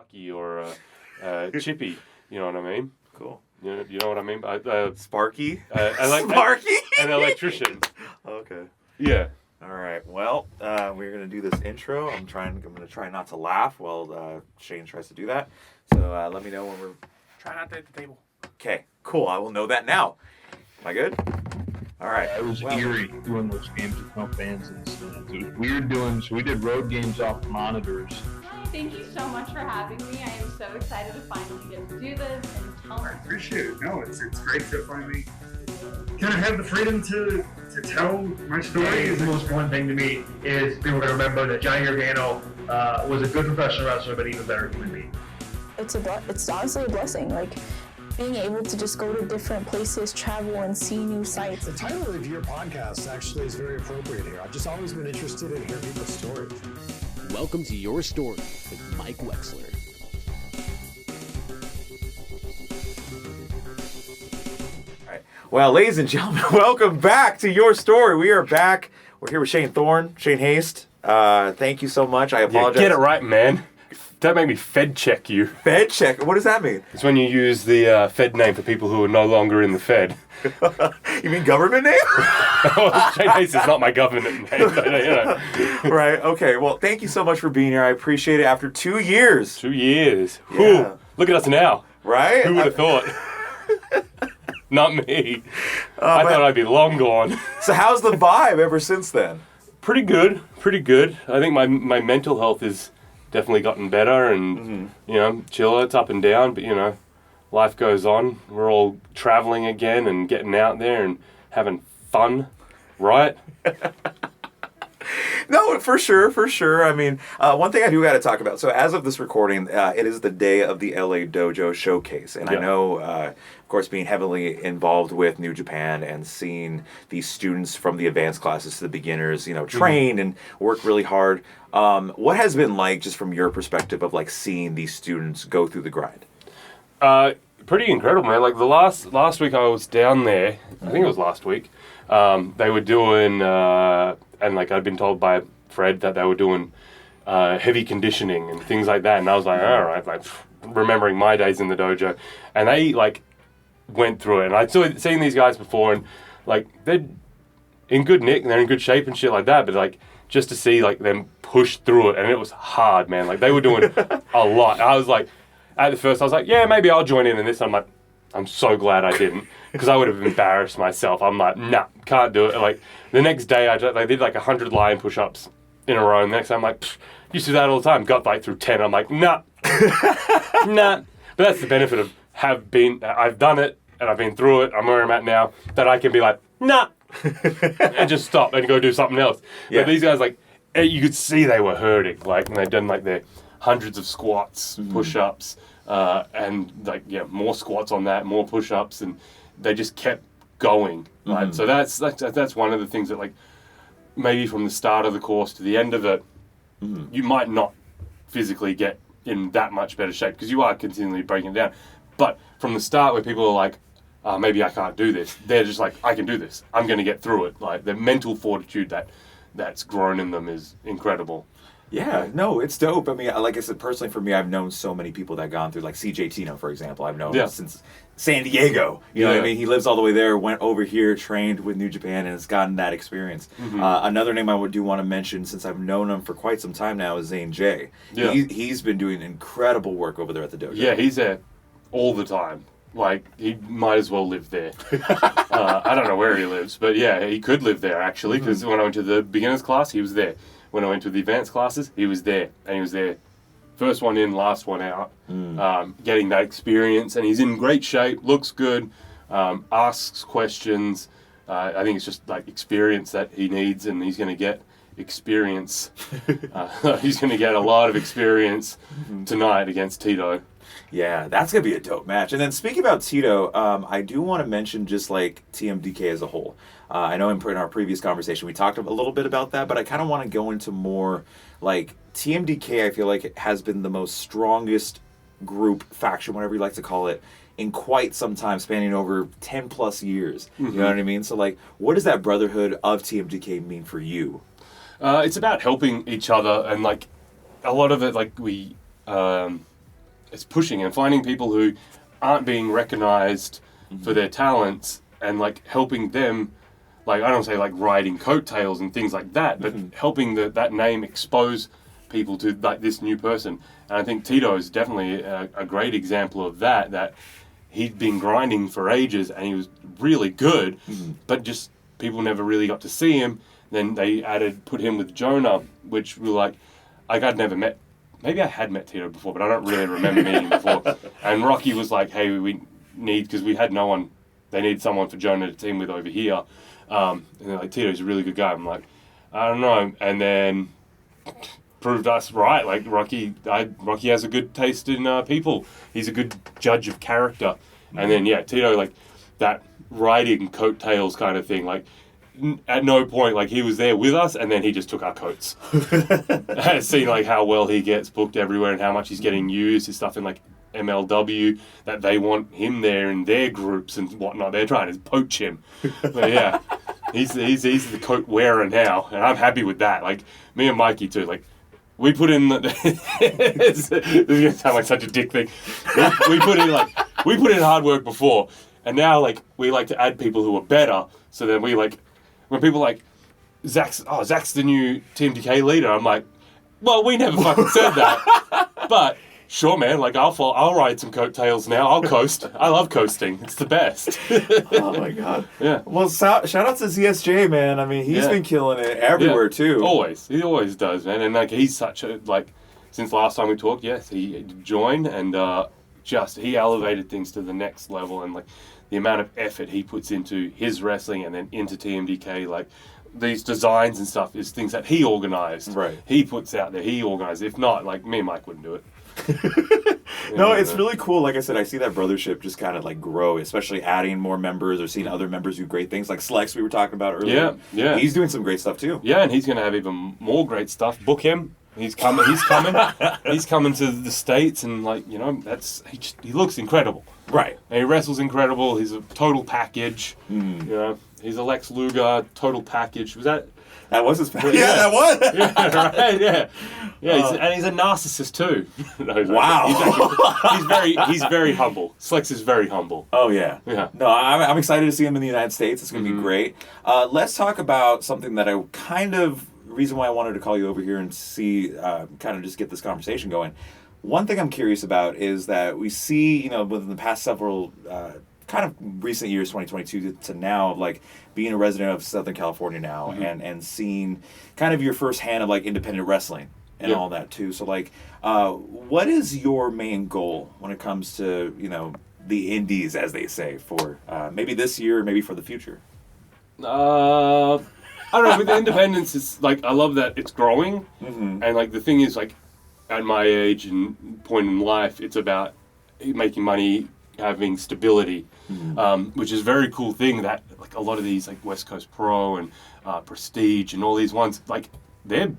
Sparky or Chippy. You know what I mean? Cool. You know what I mean? Sparky? Sparky? An electrician. Okay. Yeah. All right. Well, we're going to do this intro. I'm going to try not to laugh while Shane tries to do that. So let me know when we're... Try not to hit the table. Okay. Cool. I will know that now. Am I good? All right. It was eerie doing those games with no fans and stuff. It was weird so we did road games off monitors. Thank you so much for having me. I am so excited to finally get to do this and tell I appreciate it. No, it's great to finally kind of have the freedom to tell my story. The most important thing to me is people to remember that Johnny Gargano was a good professional wrestler, but even better human being. It's honestly a blessing. Like, being able to just go to different places, travel, and see new sights. The title of your podcast actually is very appropriate here. I've just always been interested in hearing people's stories. Welcome to Your Story with Mike Wexler. All right. Well, ladies and gentlemen, welcome back to Your Story. We are back. We're here with Shane Haste. Thank you so much. I apologize. Yeah, get it right, man. Don't make me Fed check you. Fed check? What does that mean? It's when you use the Fed name for people who are no longer in the Fed. You mean government name? Shane Haste is not my government name, but, you know. Right, okay. Well, thank you so much for being here. I appreciate it after 2 years. 2 years. Yeah. Whew. Look at us now. Right? Who would have thought? Not me. I thought I'd be long gone. So how's the vibe ever since then? Pretty good. I think my mental health has definitely gotten better and, you know, chill. It's up and down, but, you know, life goes on. We're all traveling again and getting out there and having fun, right? No, for sure. I mean, one thing I do got to talk about. So as of this recording, it is the day of the LA Dojo Showcase. And I know, of course, being heavily involved with New Japan and seeing these students from the advanced classes to the beginners, you know, train and work really hard. What has been like, just from your perspective, of like seeing these students go through the grind? Pretty incredible, man. Like the last week I was down there, I think it was last week, they were doing, and like I'd been told by Fred that they were doing heavy conditioning and things like that. And I was like, all right, like remembering my days in the dojo. And they like went through it. And I'd seen these guys before and like they're in good nick and they're in good shape and shit like that. But like just to see like them push through it, and it was hard, man. Like they were doing a lot. I was like, at the first I was like, yeah, maybe I'll join in this. I'm like, I'm so glad I didn't, because I would have embarrassed myself. I'm like, nah, can't do it. Like the next day I did like 100 lion push-ups in a row. And the next time I'm like, used to do that all the time. Got like through 10. I'm like, nah. But that's the benefit of I've done it and I've been through it. I'm where I'm at now, that I can be like, nah, and just stop and go do something else. Yeah. But these guys, like, you could see they were hurting. Like, and they'd done like their hundreds of squats, push-ups, and like, yeah, more squats on that, more push-ups, and they just kept going. Right? So that's one of the things that, like, maybe from the start of the course to the end of it, you might not physically get in that much better shape because you are continually breaking down. But from the start, where people are like, maybe I can't do this, they're just like, I can do this. I'm going to get through it. Like the mental fortitude that's grown in them is incredible. Yeah, no, it's dope. I mean, like I said, personally for me, I've known so many people that have gone through, like CJ Tino, for example. I've known him since San Diego. You know what I mean? He lives all the way there, went over here, trained with New Japan, and has gotten that experience. Another name I do want to mention, since I've known him for quite some time now, is Zane J. Yeah. He's been doing incredible work over there at the dojo. Yeah, he's there all the time. Like, he might as well live there. I don't know where he lives, but yeah, he could live there, actually, because when I went to the beginner's class, he was there. When I went to the advanced classes, he was there. And he was there first one in, last one out, getting that experience. And he's in great shape, looks good, asks questions. I think it's just like experience that he needs, and he's going to get experience. He's going to get a lot of experience tonight against Tito. Yeah, that's going to be a dope match. And then speaking about Tito, I do want to mention just like TMDK as a whole. I know in our previous conversation we talked a little bit about that, but I kind of want to go into more like TMDK. I feel like it has been the most strongest group, faction, whatever you like to call it, in quite some time, spanning over 10 plus years. You know what I mean? So like, what does that brotherhood of TMDK mean for you? It's about helping each other, and like a lot of it, like we it's pushing and finding people who aren't being recognized for their talents and like helping them, like I don't say like riding coattails and things like that, but helping that name expose people to like this new person. And I think Tito is definitely a great example of that. That he'd been grinding for ages and he was really good, but just people never really got to see him. Then they put him with Jonah, which we were like I'd never met. Maybe I had met Tito before, but I don't really remember meeting him before. And Rocky was like, hey, we need, because we had no one, they need someone for Jonah to team with over here. And they're like, Tito's a really good guy. I'm like, I don't know. And then proved us right. Like Rocky has a good taste in people. He's a good judge of character. And then, yeah, Tito, like that riding coattails kind of thing, like, at no point, like, he was there with us, and then he just took our coats. I've seen, like, how well he gets booked everywhere and how much he's getting used. His stuff in, like, MLW, that they want him there in their groups and whatnot. They're trying to poach him. But, yeah, he's the coat wearer now, and I'm happy with that. Like, me and Mikey, too, like, we put in this is going to sound like such a dick thing. We put in hard work before, and now, like, we like to add people who are better, so then we, like, when people like, Zach's the new Team DK leader, I'm like, well, we never fucking said that. But, sure, man, like, I'll ride some coattails now. I'll coast. I love coasting. It's the best. Oh, my God. Yeah. Well, shout out to ZSJ, man. I mean, he's been killing it everywhere, too. Always. He always does, man. And, like, he's such a, like, since last time we talked, yes, he joined and he elevated things to the next level. And, like, the amount of effort he puts into his wrestling and then into TMDK, like these designs and stuff is things that he organized. Right. He puts out there, he organized. If not, like me and Mike wouldn't do it. No, it's really cool. Like I said, I see that brothership just kind of like grow, especially adding more members or seeing other members do great things. Like Slex we were talking about earlier. Yeah. He's doing some great stuff too. Yeah, and he's going to have even more great stuff. Book him. He's coming. He's coming to the States, and like, you know, he looks incredible. Right. And he wrestles incredible. He's a total package. You know, he's a Lex Luger total package. Was that? That was his package. Yeah, that was. Yeah, right. Yeah. Yeah, and he's a narcissist too. No, wow. He's very humble. Slex is very humble. Oh yeah. Yeah. No, I'm excited to see him in the United States. It's going to be great. Let's talk about something that I reason why I wanted to call you over here and see, kind of just get this conversation going. One thing I'm curious about is that we see, you know, within the past several kind of recent years, 2022 to now, like being a resident of Southern California now and seeing kind of your first hand of like independent wrestling and all that too. So like, what is your main goal when it comes to, you know, the indies, as they say, for maybe this year, maybe for the future? I don't know, with the independence, it's like, I love that it's growing. And like, the thing is, like, at my age and point in life, it's about making money, having stability, which is a very cool thing that, like, a lot of these, like, West Coast Pro and Prestige and all these ones, like, they're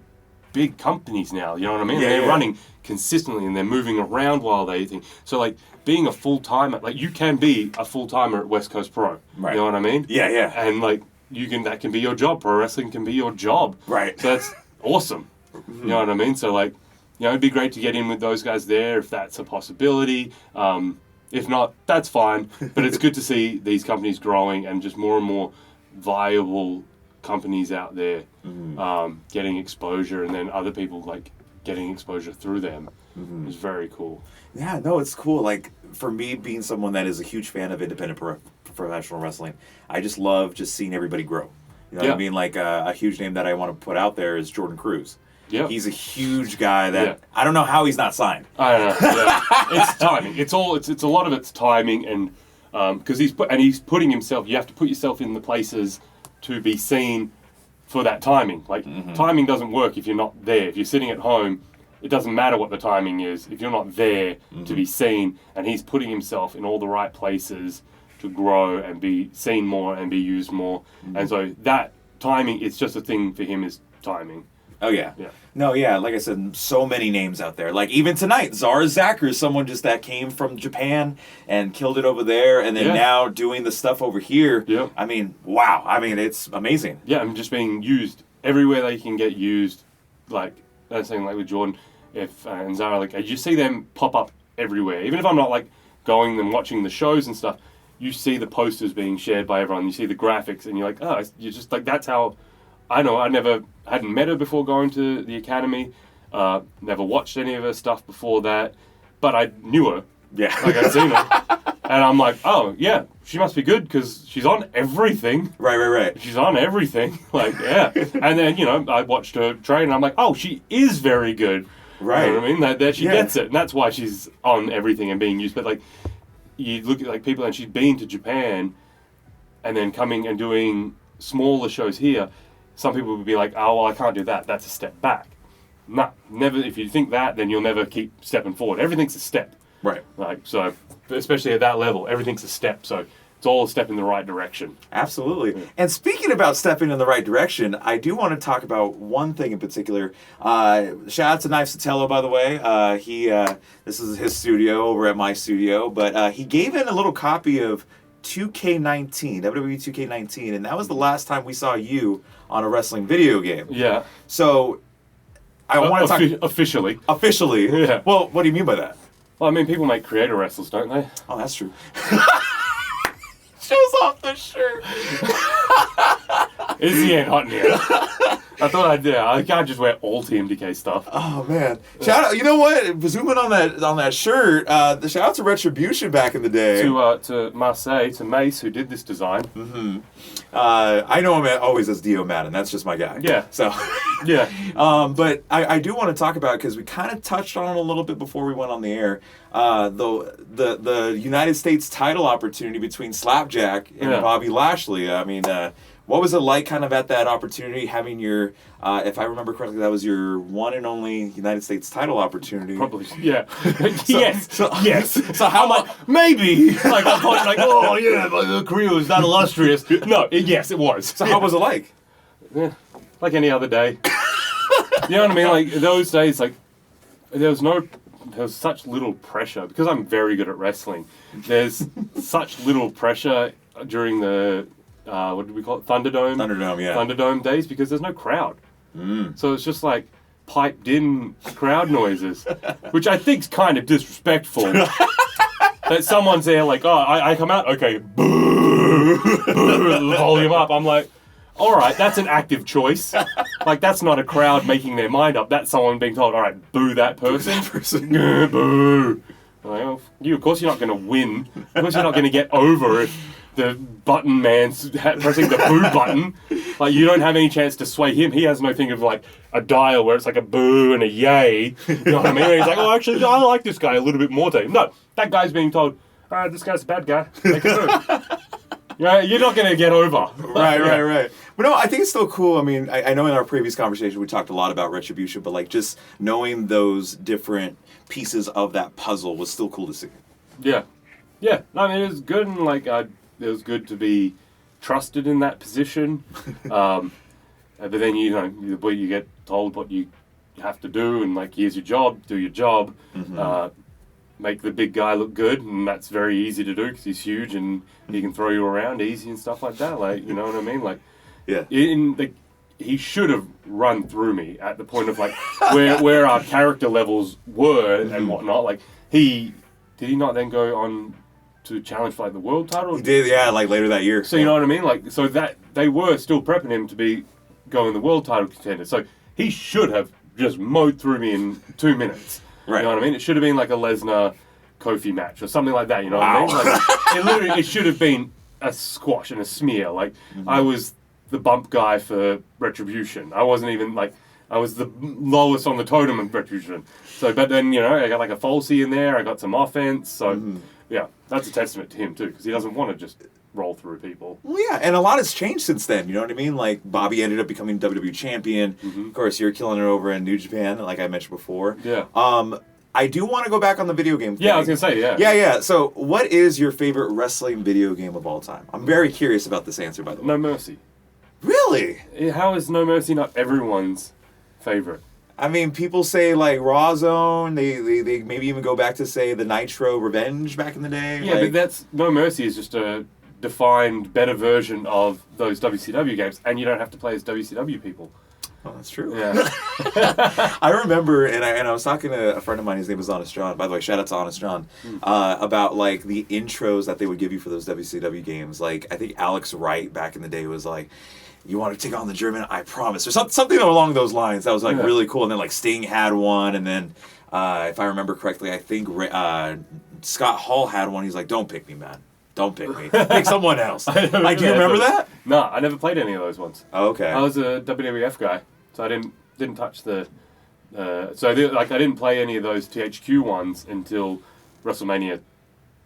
big companies now, you know what I mean? They're running consistently and they're moving around while they think. So, like, being a full-timer, like, you can be a full-timer at West Coast Pro. Right. You know what I mean? Yeah, yeah. And, like, that can be your job. Pro wrestling can be your job. Right. So that's awesome. You know what I mean? So, like, you know, it'd be great to get in with those guys there if that's a possibility. If not, that's fine. But it's good to see these companies growing and just more and more viable companies out there getting exposure, and then other people, like, getting exposure through them is very cool. Yeah, no, it's cool. Like, for me, being someone that is a huge fan of independent professional wrestling, I just love just seeing everybody grow. You know what I mean? Like, a huge name that I want to put out there is Jordan Cruz. Yeah, he's a huge guy that I don't know how he's not signed. I don't know. Yeah. It's timing. It's a lot of it's timing, and because he's putting himself. You have to put yourself in the places to be seen for that timing. Like, timing doesn't work if you're not there. If you're sitting at home, it doesn't matter what the timing is. If you're not there to be seen, and he's putting himself in all the right places to grow and be seen more and be used more. And so that timing, it's just a thing for him, is timing. Oh, yeah. No, yeah, like I said, so many names out there. Like, even tonight, Zara Zacher, someone just that came from Japan and killed it over there, and then now doing the stuff over here. Yeah. I mean, wow. I mean, it's amazing. Yeah, I'm just being used everywhere they can get used. Like, that's saying, like with Jordan, and Zara, like, you see them pop up everywhere. Even if I'm not like going and watching the shows and stuff, you see the posters being shared by everyone. You see the graphics, and you're like, oh, you're just like, that's how. I know. I hadn't met her before going to the academy. Never watched any of her stuff before that, but I knew her. Yeah. Like I'd seen her. And I'm like, oh, yeah, she must be good because she's on everything. Right. She's on everything. Like, yeah. And then, I watched her train and I'm like, oh, she is very good. Right. You know what I mean? That she gets it. And that's why she's on everything and being used. But, like, you look at, like, people and she's been to Japan and then coming and doing smaller shows here. Some people would be like, oh, well, I can't do that. That's a step back. No, never. If you think that, then you'll never keep stepping forward. Everything's a step. Right. Like, so, especially at that level, everything's a step. So it's all a step in the right direction. Absolutely. Yeah. And speaking about stepping in the right direction, I do want to talk about one thing in particular. Shout out to Knife Sotelo, by the way. This is his studio over at my studio, but he gave in a little copy of 2K19, WWE 2K19, and that was the last time we saw you on a wrestling video game. Yeah. So I want to talk officially. Officially. Yeah. Well, what do you mean by that? Well, I mean, people make creator wrestlers, don't they? Oh, that's true. Shows off the shirt. Izzy ain't hot in here. I thought I can't just wear all TMDK stuff. Oh man! Shout out! You know what? Zooming on that shirt. The shout out to Retribution back in the day. To Marseille, to Mace, who did this design. Mm-hmm. I know him always as Dio Madden. That's just my guy. Yeah. So. Yeah. But I do want to talk about it because we kind of touched on it a little bit before we went on the air. The United States title opportunity between Slapjack and Bobby Lashley. I mean. What was it like kind of at that opportunity, having your, if I remember correctly, that was your one and only United States title opportunity? Probably, yeah. Yes. So how much? Maybe. Like, I thought, like, oh, yeah, but the career was that illustrious. No, yes, it was. So how was it like? Yeah, like any other day. You know what I mean? Like, those days, like, there was such little pressure. Because I'm very good at wrestling, there's such little pressure during the... what did we call it? Thunderdome? Thunderdome, yeah. Thunderdome days, because there's no crowd. So it's just like piped in crowd noises, which I think's kind of disrespectful. That someone's there like, oh, I come out, okay, boo, boo, volume up. I'm like, all right, that's an active choice. Like, that's not a crowd making their mind up. That's someone being told, all right, boo that person. Boo. Like, oh, of course you're not going to win. Of course you're not going to get over it. The button man's pressing the boo button. Like, you don't have any chance to sway him. He has no thing of like a dial where it's like a boo and a yay. You know what I mean? And he's like, oh, actually, I like this guy a little bit more. No, that guy's being told, this guy's a bad guy. Make a move. You're not going to get over. Right. But no, I think it's still cool. I mean, I know in our previous conversation we talked a lot about Retribution, but like just knowing those different pieces of that puzzle was still cool to see. Yeah. Yeah. I mean, it was good, and like, it was good to be trusted in that position. But then, you get told what you have to do, and like, here's your job, do your job, make the big guy look good, and that's very easy to do because he's huge and he can throw you around easy and stuff like that. Like, you know what I mean? Like, yeah. He should have run through me at the point of like where our character levels were and whatnot. Like, did he not then go on to challenge for like the world title? He did, yeah, like later that year. So you know what I mean? Like, so that they were still prepping him to be going the world title contender. So he should have just mowed through me in 2 minutes. Right. You know what I mean? It should have been like a Lesnar Kofi match or something like that. You know what I mean? Like, it should have been a squash and a smear. Like, I was the bump guy for Retribution. I wasn't even like, I was the lowest on the totem of Retribution. So, but then, I got like a falsy in there. I got some offense. So, yeah, that's a testament to him too, because he doesn't want to just roll through people. Well, yeah, and a lot has changed since then. You know what I mean? Like, Bobby ended up becoming WWE champion. Of course, you're killing it over in New Japan, like I mentioned before. Yeah. I do want to go back on the video game thing. Yeah, I was going to say, yeah. Yeah. So, what is your favorite wrestling video game of all time? I'm very curious about this answer, by the way. No Mercy. Really? How is No Mercy not everyone's favorite? I mean, people say, like, Raw Zone. They maybe even go back to, say, the Nitro Revenge back in the day. Yeah, but that's... No Mercy is just a defined, better version of those WCW games, and you don't have to play as WCW people. Oh, that's true. Yeah. I remember, and I was talking to a friend of mine. His name was Honest John. By the way, shout out to Honest John. About like the intros that they would give you for those WCW games. Like I think Alex Wright back in the day was like, "You want to take on the German? I promise." Or something along those lines. That was like really cool. And then like Sting had one, and then if I remember correctly, I think Scott Hall had one. He's like, "Don't pick me, man. Don't pick me. Pick someone else." Like, do you remember that? No, I never played any of those ones. Oh, okay. I was a WWF guy, so I didn't touch the. I didn't play any of those THQ ones until WrestleMania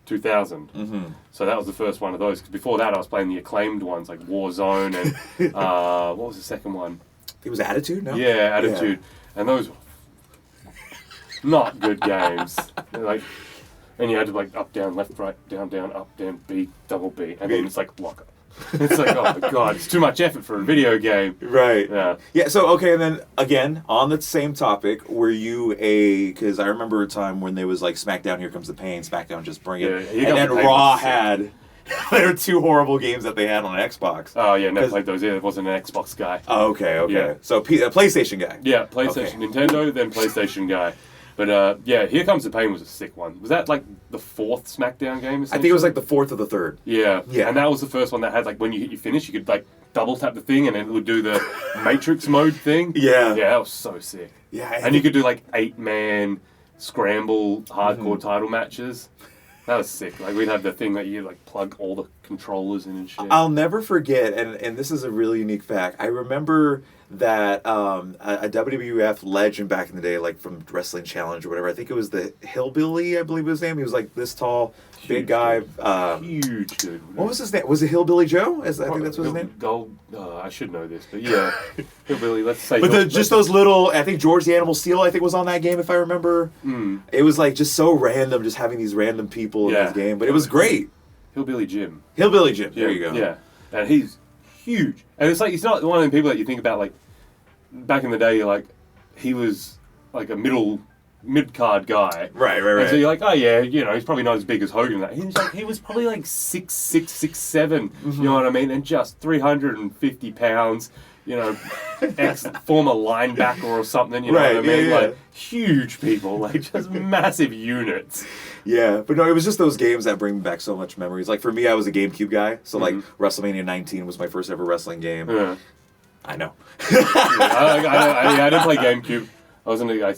2000. Mm-hmm. So that was the first one of those. Because before that, I was playing the acclaimed ones like Warzone and what was the second one? It was Attitude, no? Yeah, Attitude, and those were not good games. Like. And you had to like up, down, left, right, down, up, down, B, double B, and then it's like block. It's like, oh my god, it's too much effort for a video game. Right. Yeah. Yeah, so, okay, and then, again, on the same topic, were you because I remember a time when there was like SmackDown, Here Comes the Pain, SmackDown, Just Bring It, and then Raw had, there were 2 horrible games that they had on Xbox. Oh yeah, never played those either. I wasn't an Xbox guy. Oh, okay. Yeah. So, a PlayStation guy. Yeah, PlayStation, Nintendo, then PlayStation guy. But Here Comes the Pain was a sick one. Was that like the 4th SmackDown game? I think it was like the 4th or the 3rd. Yeah. And that was the first one that had like when you hit your finish, you could like double tap the thing and it would do the Matrix mode thing. Yeah. Yeah, that was so sick. Yeah. And you could do like 8-man scramble hardcore title matches. That was sick. Like we'd have the thing that you like plug all the controllers in and shit. I'll never forget, and this is a really unique fact. I remember that a WWF legend back in the day, like from Wrestling Challenge or whatever. I think it was the Hillbilly, I believe was his name. He was like this tall, big guy. Huge dude. What was his name? Was it Hillbilly Joe? I think that's what his name. I should know this, but yeah, Hillbilly. Let's say. But just those little. I think George the Animal Steel, I think, was on that game if I remember. It was like just so random, just having these random people in this game. But it was great. Hillbilly Jim. Hillbilly Jim. There you go. Yeah, and he's huge, and it's like he's not one of the people that you think about like. Back in the day, like he was like a mid-card guy. Right. And so you're like, oh yeah, you know, he's probably not as big as Hogan. He was probably like 6'6", 6'7", you know what I mean? And just 350 pounds, you know, former linebacker or something, you know what I mean? Yeah. Like huge people, like just massive units. Yeah, but no, it was just those games that bring back so much memories. Like for me, I was a GameCube guy, so like WrestleMania 19 was my first ever wrestling game. Yeah. I know. I didn't play GameCube.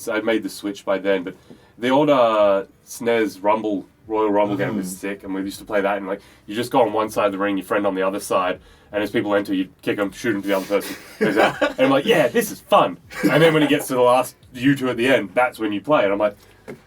I made the Switch by then, but the old SNES Royal Rumble game was sick, and we used to play that. And like, you just go on one side of the ring, your friend on the other side, and as people enter, you kick them, shoot them to the other person. And I'm like, yeah, this is fun. And then when it gets to the last you two at the end, that's when you play. And I'm like,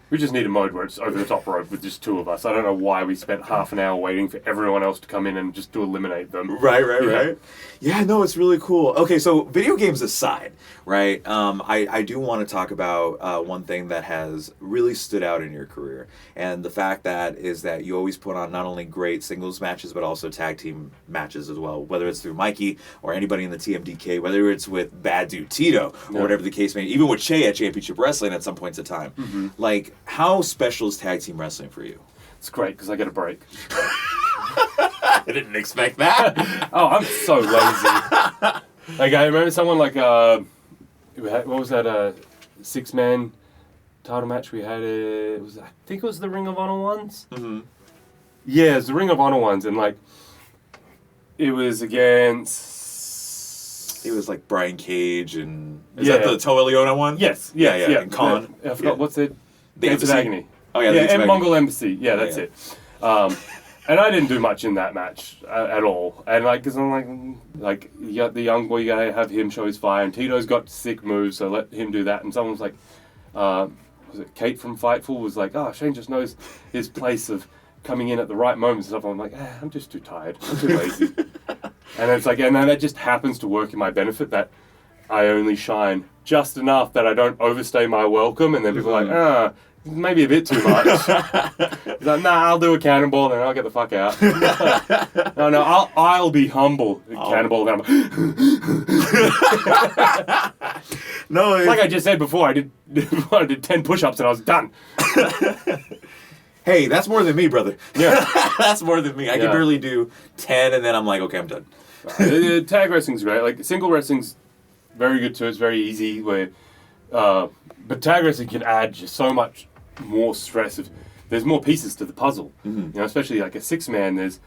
we just need a mode where it's over the top rope with just 2 of us. I don't know why we spent half an hour waiting for everyone else to come in and just to eliminate them. Right. Yeah, no, it's really cool. Okay, so video games aside, right, I do want to talk about one thing that has really stood out in your career. And the fact that is that you always put on not only great singles matches, but also tag team matches as well. Whether it's through Mikey or anybody in the TMDK, whether it's with Bad Dude Tito or whatever the case may be, even with Che at Championship Wrestling at some points in time. Like, how special is tag team wrestling for you? It's great because I get a break. I didn't expect that. Oh, I'm so lazy. Like I remember someone like what was that 6-man title match we had? I think it was the Ring of Honor ones. Yeah, it was the Ring of Honor ones, and like it was against. It was like Brian Cage and is that the Toa Leona one? Yes. Yeah. And Khan. I forgot what's it. The Gates of Agony. Oh yeah, and Mongol Embassy. Yeah, that's it. And I didn't do much in that match at all. And like, cause I'm like you got the young boy, you gotta have him show his fire. And Tito's got sick moves, so let him do that. And someone was like, was it Kate from Fightful was like, oh, Shane just knows his place of coming in at the right moment and stuff. I'm like, I'm just too tired. I'm too lazy. And it's like, and then that just happens to work in my benefit that I only shine just enough that I don't overstay my welcome. And then people are like, maybe a bit too much. He's like, nah, I'll do a cannonball and I'll get the fuck out. No, I'll be humble. Cannonball and No, like I just said before, I did 10 push-ups and I was done. Hey, that's more than me, brother. Yeah. That's more than me. I can barely do 10 and then I'm like, okay, I'm done. Tag wrestling's great. Like single wrestling's very good too. It's very easy. But tag wrestling can add just so much more stress. There's more pieces to the puzzle. You know, especially like a 6-man. There's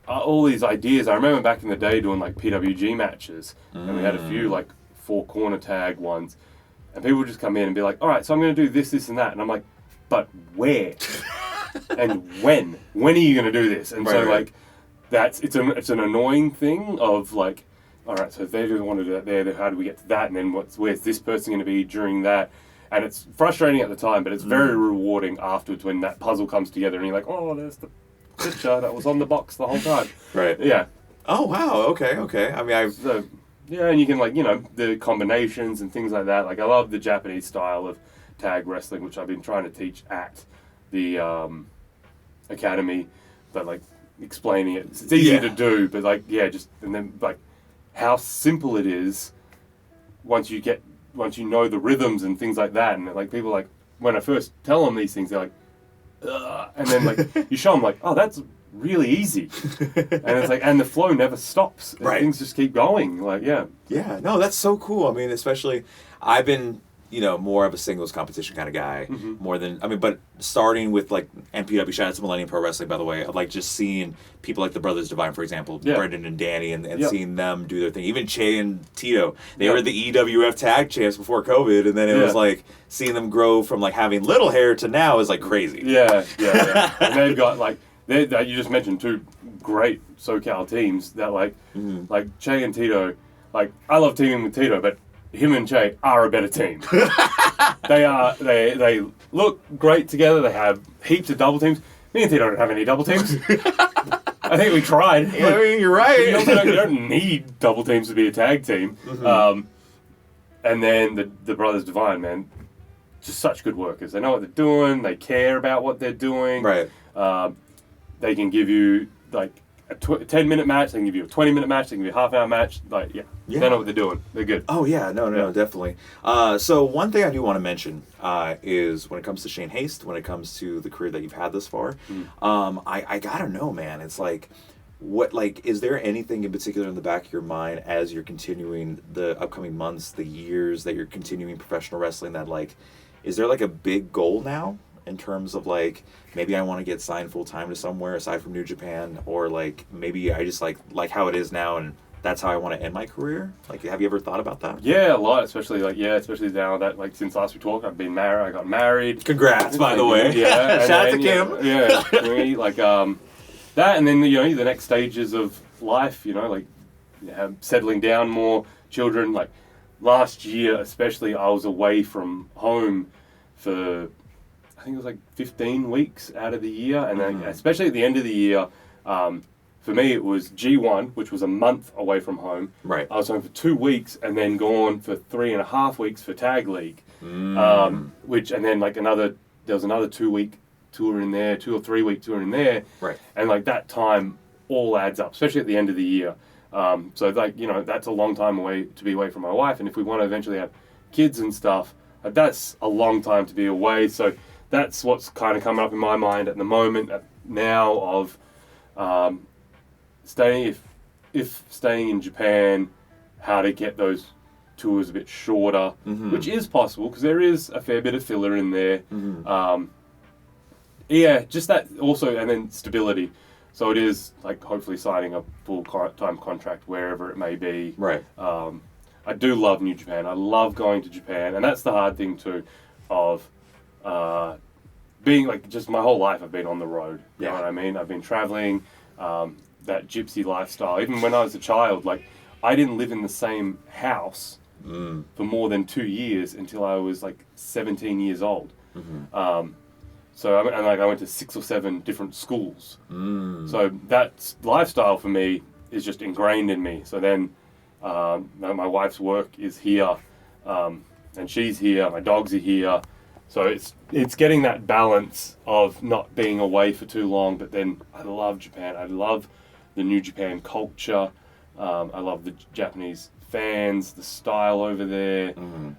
all these ideas. I remember back in the day doing like PWG matches, and we had a few like 4-corner tag ones, and people would just come in and be like, "All right, so I'm going to do this, this, and that," and I'm like, "But where? And when? When are you going to do this?" And like, it's an annoying thing of like, all right, so if they don't want to do that there, then how do we get to that? And then where's this person going to be during that? And it's frustrating at the time, but it's very rewarding afterwards when that puzzle comes together and you're like, oh, there's the picture that was on the box the whole time. Right. Yeah. Oh, wow. Okay. I mean, yeah, and you can like, you know, the combinations and things like that. Like I love the Japanese style of tag wrestling, which I've been trying to teach at the academy, but like explaining it. It's easy to do, but like, and then like how simple it is once you know the rhythms and things like that. And like people like, when I first tell them these things, they're like, ugh. And then like you show them like, oh, that's really easy. And it's like, and the flow never stops. And things just keep going. Like, yeah. Yeah, no, that's so cool. I mean, especially, I've been, you know, more of a singles competition kind of guy, more than, I mean, but starting with like MPW, shout out to Millennium Pro Wrestling, by the way, of like just seeing people like the Brothers Divine, for example, Brendan and Danny, and seeing them do their thing. Even Che and Tito, they were the EWF tag champs before COVID, and then it was like seeing them grow from like having little hair to now is like crazy. Yeah. And they've got like, you just mentioned 2 great SoCal teams that like Che and Tito, like I love teaming with Tito, but him and Che are a better team. They look great together. They have heaps of double teams. Me and Tito don't have any double teams. I think we tried. Yeah, I mean, you're right. You don't need double teams to be a tag team. And then the Brothers Divine, man, just such good workers. They know what they're doing. They care about what they're doing. Right. They can give you like a 10-minute match. They can give you a 20-minute match. They can give you a half-hour match. Like, they know what they're doing. They're good. Oh yeah, no, definitely. So one thing I do want to mention is when it comes to Shane Haste, when it comes to the career that you've had thus far, I gotta know, man. It's like, is there anything in particular in the back of your mind as you're continuing the upcoming months, the years that you're continuing professional wrestling, that like, is there like a big goal now? In terms of like, maybe I want to get signed full time to somewhere aside from New Japan, or like maybe I just like how it is now and that's how I want to end my career. Like, have you ever thought about that? Yeah, a lot, especially now that like since last we talked, I got married. Congrats, by the way. Yeah, shout out to Kim. Yeah, like that, and then the next stages of life, like settling down more, children. Like last year, especially, I was away from home for, I think it was like 15 weeks out of the year, and then especially at the end of the year, for me it was G1, which was a month away from home. Right. I was home for 2 weeks, and then gone for 3.5 weeks for Tag League, and then like there was another 2-week tour in there, 2 or 3 week tour in there. Right. And like that time all adds up, especially at the end of the year. So like that's a long time away to be away from my wife, and if we want to eventually have kids and stuff, that's a long time to be away. So that's what's kind of coming up in my mind at the moment now of staying in Japan, how to get those tours a bit shorter, which is possible because there is a fair bit of filler in there. Just that also, and then stability. So it is like hopefully signing a full-time contract wherever it may be. Right. I do love New Japan. I love going to Japan, and that's the hard thing too of being like, just my whole life I've been on the road. You know what I mean? I've been traveling, that gypsy lifestyle. Even when I was a child, like I didn't live in the same house for more than 2 years until I was like 17 years old. So I went to 6 or 7 different schools. So that lifestyle for me is just ingrained in me. So then my wife's work is here, and she's here. My dogs are here. So it's getting that balance of not being away for too long. But then I love Japan. I love the New Japan culture. I love the Japanese fans, the style over there.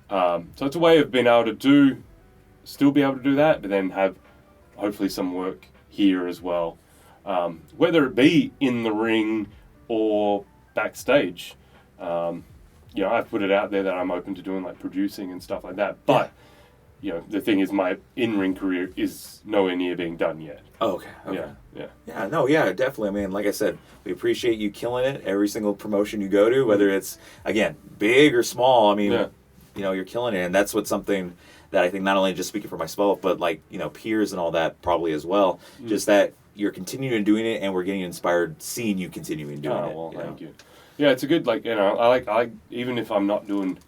So it's a way of being able to still be able to do that, but then have hopefully some work here as well. Whether it be in the ring or backstage. you know, I've put it out there that I'm open to doing like producing and stuff like that. But you know, the thing is, my in-ring career is nowhere near being done yet. Oh, okay. Yeah. Definitely. I mean, like I said, we appreciate you killing it every single promotion you go to, whether it's, again, big or small. I mean, you know, you're killing it, and that's what's something that I think, not only just speaking for myself, but like, you know, peers and all that probably as well, just that you're continuing doing it, and we're getting inspired seeing you continuing doing it. Oh, well, thank you. Yeah, it's a good, like, you know, I like, even if I'm not doing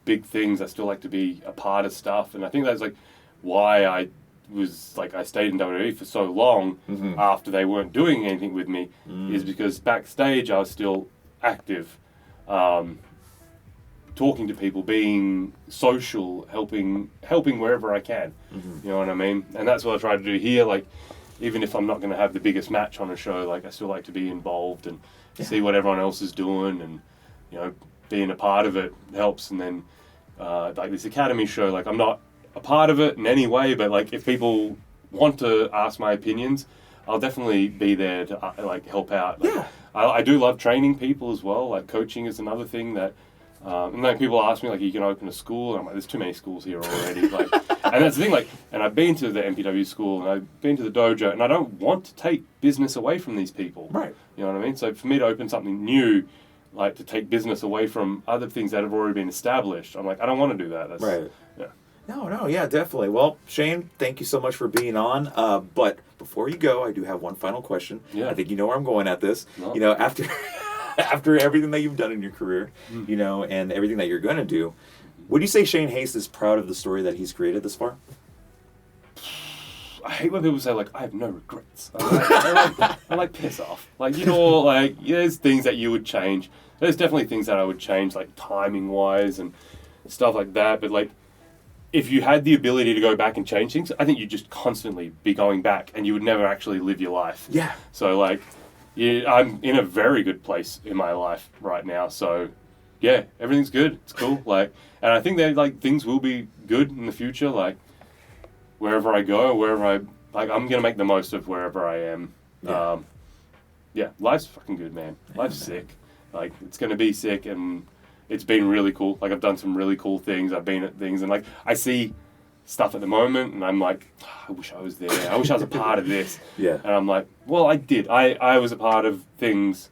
big things, I still like to be a part of stuff, and I think that's like why I stayed in WWE for so long after they weren't doing anything with me, is because backstage I was still active, talking to people, being social, helping wherever I can. You know what I mean? And that's what I try to do here. Like, even if I'm not going to have the biggest match on a show, like, I still like to be involved and see what everyone else is doing, and, you know, being a part of it helps. And then like this Academy show, like, I'm not a part of it in any way, but like, if people want to ask my opinions, I'll definitely be there to like help out. Like, I do love training people as well. Like, coaching is another thing that and like, people ask me, like, you can open a school, and I'm like, there's too many schools here already. Like, and that's the thing, like, and I've been to the MPW school, and I've been to the dojo, and I don't want to take business away from these people. Right. You know what I mean? So for me to open something new, like, to take business away from other things that have already been established, I'm like, I don't want to do that. That's, right. Yeah. No, yeah, definitely. Well, Shane, thank you so much for being on. But before you go, I do have one final question. Yeah. I think you know where I'm going at this. No. You know, after everything that you've done in your career, you know, and everything that you're going to do, would you say Shane Haste is proud of the story that he's created this far? I hate when people say, like, I have no regrets. I'm like, piss off. Like, you know, like, there's things that you would change. There's definitely things that I would change, like, timing-wise and stuff like that. But, like, if you had the ability to go back and change things, I think you'd just constantly be going back, and you would never actually live your life. Yeah. So, like, I'm in a very good place in my life right now. So, yeah, everything's good. It's cool. Like, and I think that, like, things will be good in the future. Like, wherever I go, I'm going to make the most of wherever I am. Yeah. Life's fucking good, man. Life's sick. Like, it's going to be sick, and it's been really cool. Like, I've done some really cool things. I've been at things, and, like, I see stuff at the moment, and I'm like, I wish I was there. I wish I was a part of this. Yeah. And I'm like, well, I did. I was a part of things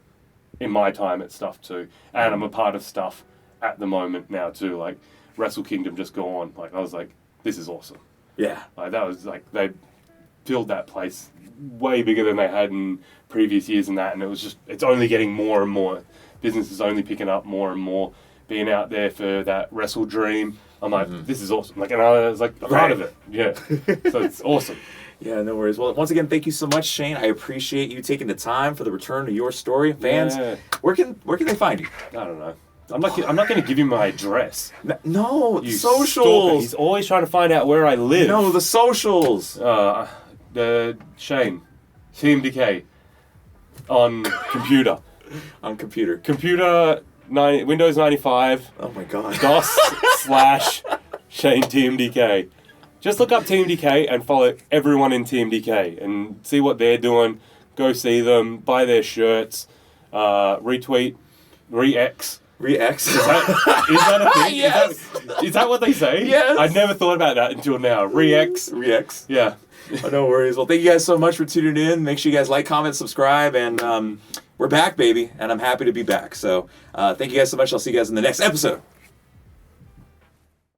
in my time at stuff too, and I'm a part of stuff at the moment now too. Like, Wrestle Kingdom just gone. Like, I was like, this is awesome. Yeah. Like, that was like, they filled that place way bigger than they had in previous years and that, and it was just, it's only getting more and more. Business is only picking up more and more. Being out there for that Wrestle Dream, I'm like, this is awesome. Like, and I was like a part of it. Yeah. So it's awesome. Yeah, no worries. Well, once again, thank you so much, Shane. I appreciate you taking the time for the return to your story. Fans, where can they find you? I don't know. I'm not going to give you my address. No, You socials. stalker. He's always trying to find out where I live. No, the socials. The Shane, TMDK, on computer. On computer. Computer, Windows 95. Oh my God. DOS/Shane TMDK. Just look up TMDK and follow everyone in TMDK and see what they're doing. Go see them, buy their shirts, retweet, re-X. Re-X? Is that a thing? Yes. Is that what they say? Yes. I'd never thought about that until now. Re-X. Re-X. Yeah. Oh, no worries. Well, thank you guys so much for tuning in. Make sure you guys like, comment, subscribe, and we're back, baby, and I'm happy to be back. So thank you guys so much. I'll see you guys in the next episode